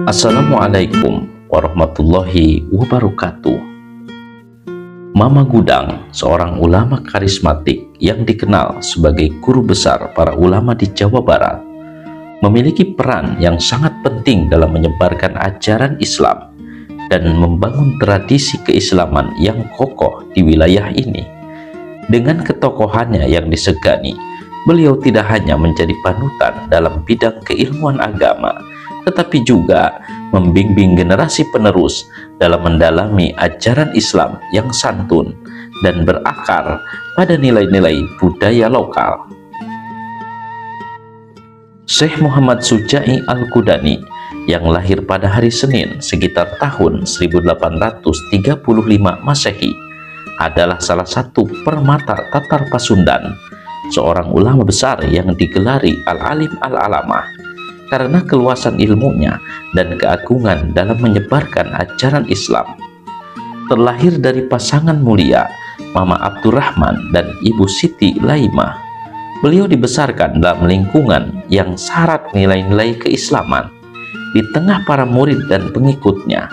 Assalamualaikum warahmatullahi wabarakatuh. Mama Gudang, seorang ulama karismatik yang dikenal sebagai guru besar para ulama di Jawa Barat, memiliki peran yang sangat penting dalam menyebarkan ajaran Islam dan membangun tradisi keislaman yang kokoh di wilayah ini. Dengan ketokohannya yang disegani, beliau tidak hanya menjadi panutan dalam bidang keilmuan agama, tetapi juga membimbing generasi penerus dalam mendalami ajaran Islam yang santun dan berakar pada nilai-nilai budaya lokal. Syekh Muhammad Syuja'i Al-Qudani yang lahir pada hari Senin sekitar tahun 1835 Masehi adalah salah satu permata Tatar Pasundan, seorang ulama besar yang digelari Al-Alim Al-Alamah karena keluasan ilmunya dan keagungan dalam menyebarkan ajaran Islam. Terlahir dari pasangan mulia Mama Abdurrahman dan Ibu Siti Laimah, beliau dibesarkan dalam lingkungan yang syarat nilai-nilai keislaman. Di tengah para murid dan pengikutnya,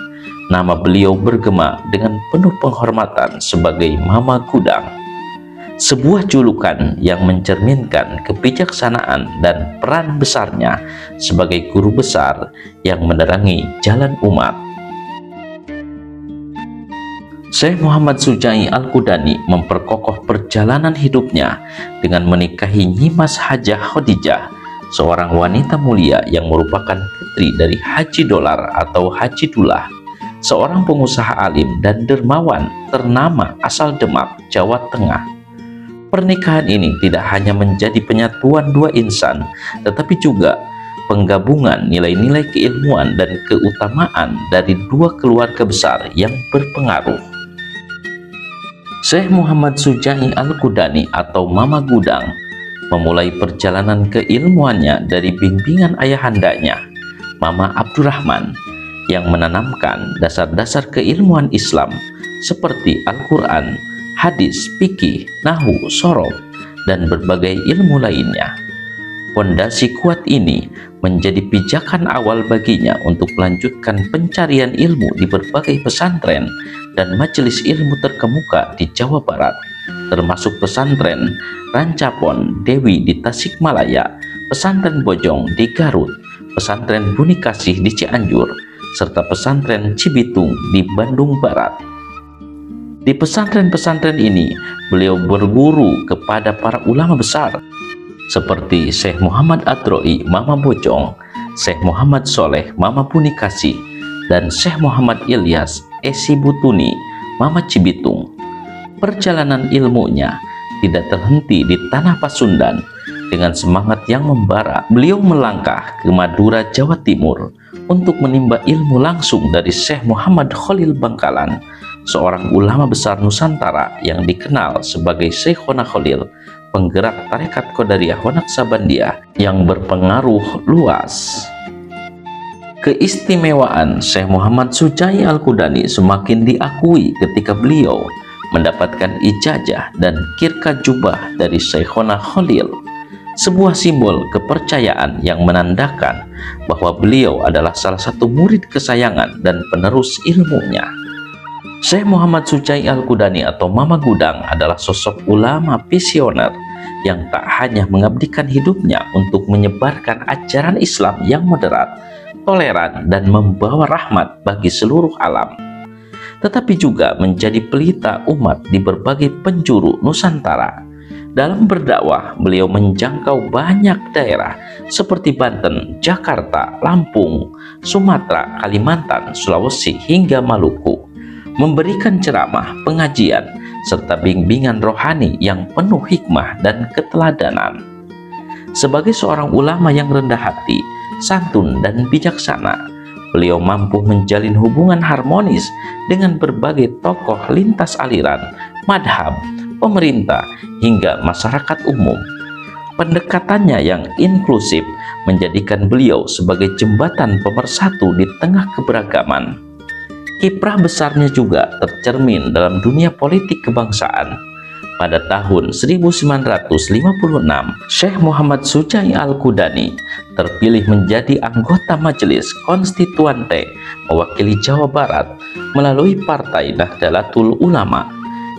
nama beliau bergema dengan penuh penghormatan sebagai Mama Gudang, sebuah julukan yang mencerminkan kebijaksanaan dan peran besarnya sebagai guru besar yang menerangi jalan umat. Syekh Muhammad Syuja'i Al-Qudani memperkokoh perjalanan hidupnya dengan menikahi Nyimas Hajah Khadijah, seorang wanita mulia yang merupakan putri dari Haji Dolar atau Haji Dullah, seorang pengusaha alim dan dermawan ternama asal Demak, Jawa Tengah. Pernikahan ini tidak hanya menjadi penyatuan dua insan, tetapi juga penggabungan nilai-nilai keilmuan dan keutamaan dari dua keluarga besar yang berpengaruh. Syekh Muhammad Syuja'i Al-Qudani atau Mama Gudang memulai perjalanan keilmuannya dari bimbingan ayahandanya, Mama Abdurrahman, yang menanamkan dasar-dasar keilmuan Islam seperti Al-Quran, hadis, fikih, nahwu, shorof, dan berbagai ilmu lainnya. Fondasi kuat ini menjadi pijakan awal baginya untuk melanjutkan pencarian ilmu di berbagai pesantren dan majelis ilmu terkemuka di Jawa Barat, termasuk pesantren Rancapon Dewi di Tasikmalaya, pesantren Bojong di Garut, pesantren Buni Kasih di Cianjur, serta pesantren Cibitung di Bandung Barat. Di pesantren-pesantren ini, beliau berguru kepada para ulama besar seperti Syekh Muhammad Adroi, Mama Bojong, Syekh Muhammad Soleh, Mama Buni Kasih, dan Syekh Muhammad Ilyas, Esi Butuni, Mama Cibitung. Perjalanan ilmunya tidak terhenti di tanah Pasundan. Dengan semangat yang membara, beliau melangkah ke Madura, Jawa Timur untuk menimba ilmu langsung dari Syekh Muhammad Khalil Bangkalan, seorang ulama besar Nusantara yang dikenal sebagai Syekhona Khalil, penggerak tarekat Qadariyah wa Naqsabandiyah yang berpengaruh luas. Keistimewaan Syekh Muhammad Syuja'i Al-Qudani semakin diakui ketika beliau mendapatkan ijazah dan kirkat jubah dari Syekhona Khalil, sebuah simbol kepercayaan yang menandakan bahwa beliau adalah salah satu murid kesayangan dan penerus ilmunya. Syekh Muhammad Syuja'i Al-Qudani atau Mama Gudang adalah sosok ulama visioner yang tak hanya mengabdikan hidupnya untuk menyebarkan ajaran Islam yang moderat, toleran, dan membawa rahmat bagi seluruh alam, tetapi juga menjadi pelita umat di berbagai penjuru Nusantara. Dalam berdakwah, beliau menjangkau banyak daerah seperti Banten, Jakarta, Lampung, Sumatera, Kalimantan, Sulawesi, hingga Maluku, memberikan ceramah, pengajian, serta bimbingan rohani yang penuh hikmah dan keteladanan. Sebagai seorang ulama yang rendah hati, santun, dan bijaksana, beliau mampu menjalin hubungan harmonis dengan berbagai tokoh lintas aliran, madhab, pemerintah, hingga masyarakat umum. Pendekatannya yang inklusif menjadikan beliau sebagai jembatan pemersatu di tengah keberagaman. Kiprah besarnya juga tercermin dalam dunia politik kebangsaan. pada tahun 1956, Syekh Muhammad Sujai Al-Qudani terpilih menjadi anggota Majelis Konstituante mewakili Jawa Barat melalui Partai Nahdlatul Ulama.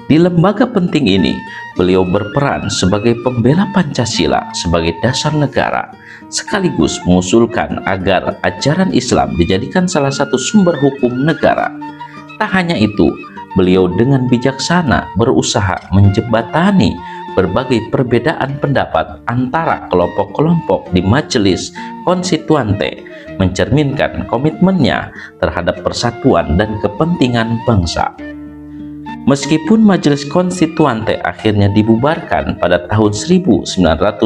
Di lembaga penting ini, beliau berperan sebagai pembela Pancasila sebagai dasar negara, sekaligus mengusulkan agar ajaran Islam dijadikan salah satu sumber hukum negara. Tak hanya itu, beliau dengan bijaksana berusaha menjembatani berbagai perbedaan pendapat antara kelompok-kelompok di Majelis Konstituante, mencerminkan komitmennya terhadap persatuan dan kepentingan bangsa. Meskipun Majelis Konstituante akhirnya dibubarkan pada tahun 1959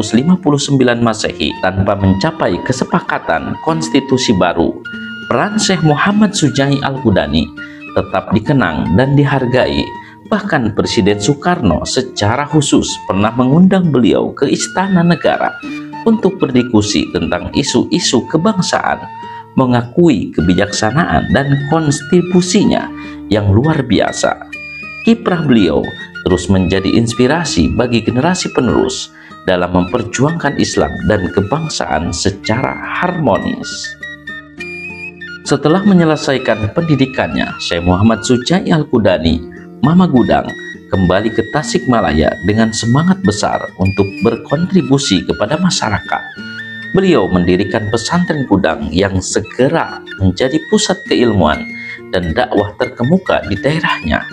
Masehi tanpa mencapai kesepakatan konstitusi baru, peran Syekh Muhammad Sujai Al-Qudani tetap dikenang dan dihargai. Bahkan Presiden Soekarno secara khusus pernah mengundang beliau ke Istana Negara untuk berdiskusi tentang isu-isu kebangsaan, mengakui kebijaksanaan dan kontribusinya yang luar biasa. Kiprah beliau terus menjadi inspirasi bagi generasi penerus dalam memperjuangkan Islam dan kebangsaan secara harmonis. Setelah menyelesaikan pendidikannya, Syekh Muhammad Sujai Al-Qudani, Mama Gudang, kembali ke Tasikmalaya dengan semangat besar untuk berkontribusi kepada masyarakat. Beliau mendirikan pesantren Gudang yang segera menjadi pusat keilmuan dan dakwah terkemuka di daerahnya.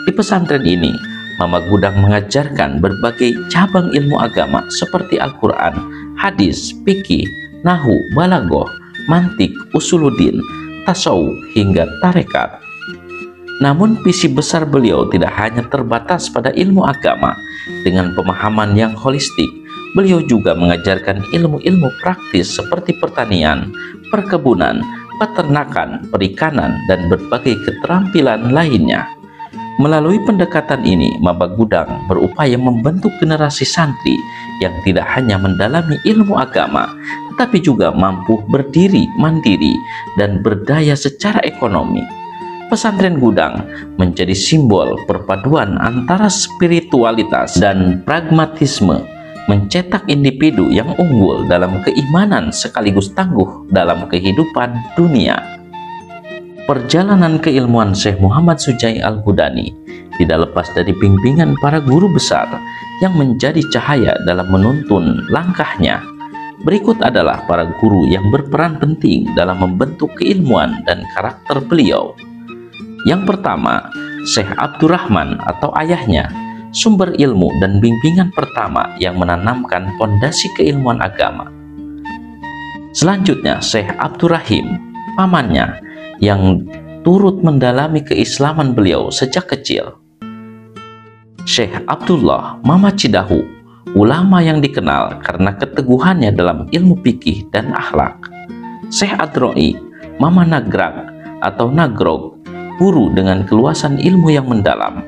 Di pesantren ini, Mama Gudang mengajarkan berbagai cabang ilmu agama seperti Al-Quran, hadis, fikih, nahu, balaghah, mantik, usuluddin, tasawuf, hingga tarekat. Namun visi besar beliau tidak hanya terbatas pada ilmu agama. Dengan pemahaman yang holistik, beliau juga mengajarkan ilmu-ilmu praktis seperti pertanian, perkebunan, peternakan, perikanan, dan berbagai keterampilan lainnya. Melalui pendekatan ini, Maba Gudang berupaya membentuk generasi santri yang tidak hanya mendalami ilmu agama, tetapi juga mampu berdiri mandiri dan berdaya secara ekonomi. Pesantren Gudang menjadi simbol perpaduan antara spiritualitas dan pragmatisme, mencetak individu yang unggul dalam keimanan sekaligus tangguh dalam kehidupan dunia. Perjalanan keilmuan Syekh Muhammad Sujai Al-Qudani tidak lepas dari bimbingan para guru besar yang menjadi cahaya dalam menuntun langkahnya. Berikut adalah para guru yang berperan penting dalam membentuk keilmuan dan karakter beliau. Yang pertama, Syekh Abdurrahman atau ayahnya, sumber ilmu dan bimbingan pertama yang menanamkan pondasi keilmuan agama. Selanjutnya, Syekh Abdurrahim, pamannya, yang turut mendalami keislaman beliau sejak kecil. Syekh Abdullah, Mama Cidahu, ulama yang dikenal karena keteguhannya dalam ilmu fikih dan akhlak. Syekh Adroi, Mama Nagrag atau Nagrog, guru dengan keluasan ilmu yang mendalam.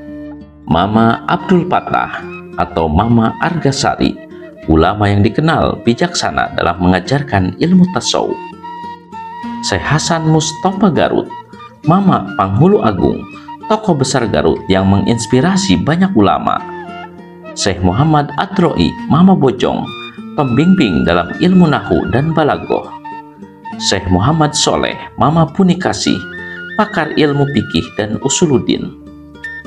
Mama Abdul Patah atau Mama Argasari, ulama yang dikenal bijaksana dalam mengajarkan ilmu tasawuf. Syekh Hasan Mustafa Garut, Mama Panghulu Agung, tokoh besar Garut yang menginspirasi banyak ulama. Syekh Muhammad Adroi, Mama Bojong, pembimbing dalam ilmu nahu dan balaghah. Syekh Muhammad Soleh, Mama Punikasi, pakar ilmu fikih dan usuluddin.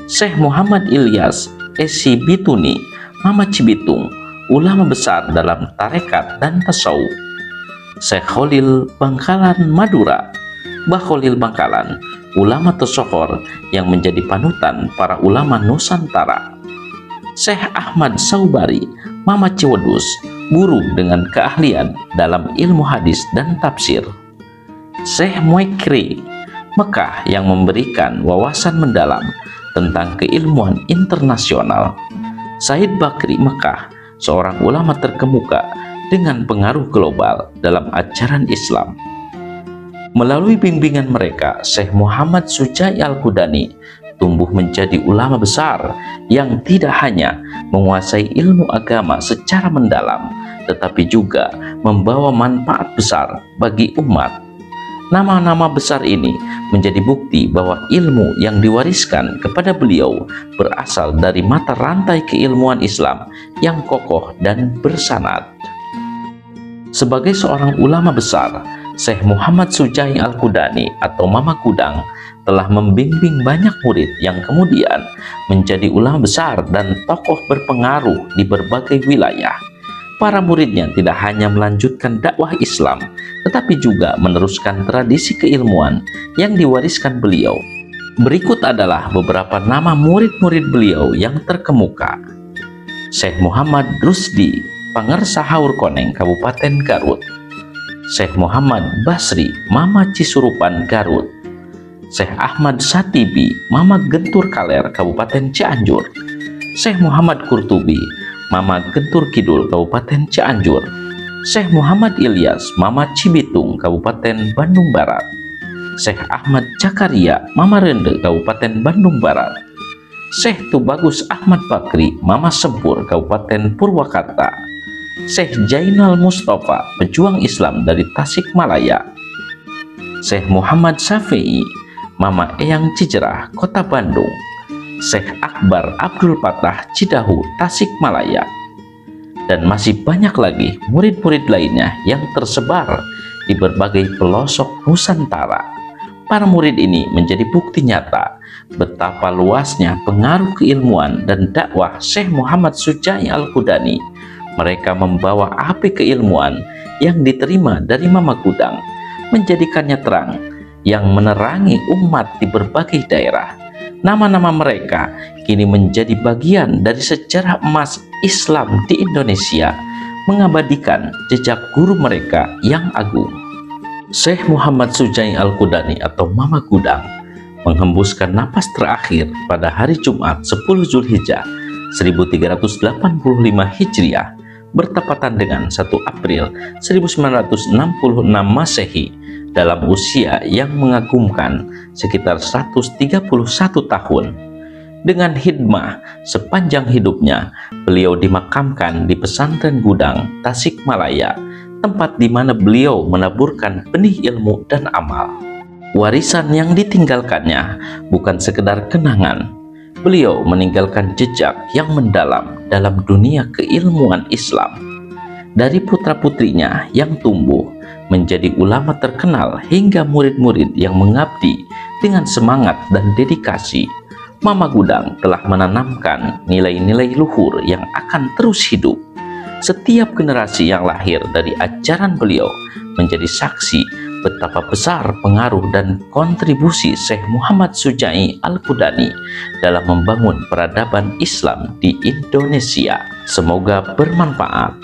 Syekh Muhammad Ilyas Esi Bituni, Mama Cibitung, ulama besar dalam tarekat dan tasawuf. Syekh Khalil Bangkalan Madura, Mbah Khalil Bangkalan, ulama tersohor yang menjadi panutan para ulama Nusantara. Syekh Ahmad Saubari, Mama Ciwedus, guru dengan keahlian dalam ilmu hadis dan tafsir. Syekh Muekri, Mekah, yang memberikan wawasan mendalam tentang keilmuan internasional. Said Bakri, Mekah, seorang ulama terkemuka dengan pengaruh global dalam ajaran Islam. Melalui bimbingan mereka, Syekh Muhammad Sujai Al-Qudani tumbuh menjadi ulama besar yang tidak hanya menguasai ilmu agama secara mendalam, tetapi juga membawa manfaat besar bagi umat. Nama-nama besar ini menjadi bukti bahwa ilmu yang diwariskan kepada beliau berasal dari mata rantai keilmuan Islam yang kokoh dan bersanad. Sebagai seorang ulama besar, Syekh Muhammad Sujai Al-Qudani atau Mama Gudang telah membimbing banyak murid yang kemudian menjadi ulama besar dan tokoh berpengaruh di berbagai wilayah. Para muridnya tidak hanya melanjutkan dakwah Islam, tetapi juga meneruskan tradisi keilmuan yang diwariskan beliau. Berikut adalah beberapa nama murid-murid beliau yang terkemuka. Syekh Muhammad Rusdi, Pangersa Haur Koneng, Kabupaten Garut. Syekh Muhammad Basri, Mama Cisurupan, Garut. Syekh Ahmad Satibi, Mama Gentur Kaler, Kabupaten Cianjur. Syekh Muhammad Kurtubi, Mama Gentur Kidul, Kabupaten Cianjur. Syekh Muhammad Ilyas, Mama Cibitung, Kabupaten Bandung Barat. Syekh Ahmad Cakaria, Mama Rende, Kabupaten Bandung Barat. Syekh Tubagus Ahmad Bakri, Mama Sempur, Kabupaten Purwakarta. Syekh Jainal Mustafa, pejuang Islam dari Tasikmalaya. Syekh Muhammad Syafi'i, Mama Eyang Cijerah, Kota Bandung. Syekh Akbar Abdul Patah, Cidahu, Tasikmalaya. Dan masih banyak lagi murid-murid lainnya yang tersebar di berbagai pelosok Nusantara. Para murid ini menjadi bukti nyata betapa luasnya pengaruh keilmuan dan dakwah Syekh Muhammad Sujai Al-Qudani. Mereka membawa api keilmuan yang diterima dari Mama Gudang, menjadikannya terang yang menerangi umat di berbagai daerah. Nama-nama mereka kini menjadi bagian dari sejarah emas Islam di Indonesia, mengabadikan jejak guru mereka yang agung. Syekh Muhammad Sujai Al-Qudani atau Mama Gudang menghembuskan napas terakhir pada hari Jumat 10 Zulhijjah 1385 Hijriah bertepatan dengan 1 April 1966 Masehi, dalam usia yang mengagumkan sekitar 131 tahun. Dengan hidmah sepanjang hidupnya, beliau dimakamkan di Pesantren Gudang, Tasikmalaya, tempat di mana beliau menaburkan benih ilmu dan amal. Warisan yang ditinggalkannya bukan sekedar kenangan. Beliau meninggalkan jejak yang mendalam dalam dunia keilmuan Islam. Dari putra-putrinya yang tumbuh menjadi ulama terkenal hingga murid-murid yang mengabdi dengan semangat dan dedikasi, Mama Gudang telah menanamkan nilai-nilai luhur yang akan terus hidup. Setiap generasi yang lahir dari ajaran beliau menjadi saksi betapa besar pengaruh dan kontribusi Syekh Muhammad Sujai Al-Qudani dalam membangun peradaban Islam di Indonesia. Semoga bermanfaat.